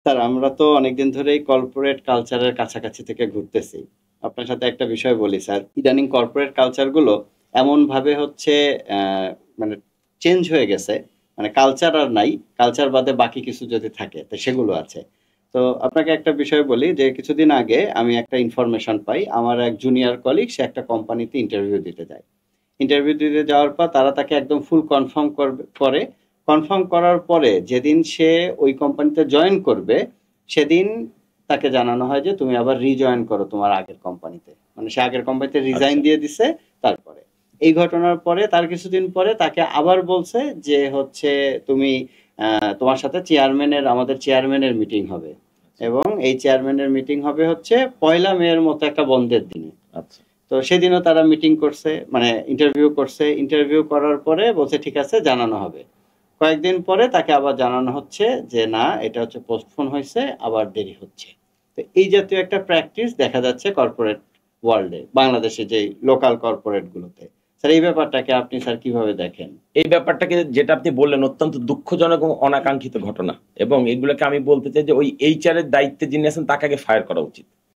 Sir আমরা তো অনেকদিন ধরেই কর্পোরেট কালচারের কাছাকাছি থেকে ঘুরতেছি। আপনার সাথে একটা বিষয় বলি স্যার, ইদানিং কর্পোরেট কালচার গুলো এমন ভাবে হচ্ছে মানে চেঞ্জ হয়ে গেছে, মানে কালচার আর নাই, কালচার বাদে বাকি কিছু যদি থাকে তো সেগুলো আছে। তো আপনাকে একটা বিষয় বলি যে কিছুদিন আগে আমি একটা ইনফরমেশন পাই, আমার এক জুনিয়র কলিগ সে একটা কোম্পানিতে ইন্টারভিউ দিতে যায়। ইন্টারভিউ দিতে যাওয়ার পর তারা তাকে একদম ফুল কনফার্ম করে। কনফার্ম করার পরে যেদিন সে ওই কোম্পানিতে জয়েন করবে, সেদিন তাকে জানানো হয় যে তুমি আবার রিজয়েন করো তোমার আগের কোম্পানিতে। মানে সে আগের কোম্পানিতে রিজাইন আচ্ছা। দিয়ে দিছে। তারপরে এই ঘটনার পরে তার কিছুদিন পরে তাকে আবার বলছে যে হচ্ছে তুমি তোমার সাথে আমাদের চেয়ারম্যানের মিটিং হবে, আচ্ছা। এবং এই চেয়ারম্যানের মিটিং হবে হচ্ছে 1লা মে-এর মতো একটা বন্ধের দিনে। আচ্ছা। তো সেদিনও তারা মিটিং করছে, মানে ইন্টারভিউ করছে। ইন্টারভিউ করার পরে বলছে ঠিক আছে জানানো হবে। কয়েকদিন পরে তাকে আবার জানানো হচ্ছে যে না, এটা হচ্ছে পোস্টপোন হয়েছে, আবার দেরি হচ্ছে। তো এই জাতীয় একটা প্র্যাকটিস দেখা যাচ্ছে কর্পোরেট ওয়ার্ল্ডে, বাংলাদেশে যে লোকাল কর্পোরেট গুলোতে। স্যার এই ব্যাপারটাকে আপনি স্যার কিভাবে দেখেন? এই ব্যাপারটাকে যেটা আপনি বললেন অত্যন্ত দুঃখজনক এবং অনাকাঙ্ক্ষিত ঘটনা, এবং এগুলোকে আমি বলতে চাই যে ওই এইচআর এর দায়িত্বে যিনি আছেন তাকে আগে ফায়ার করা উচিত।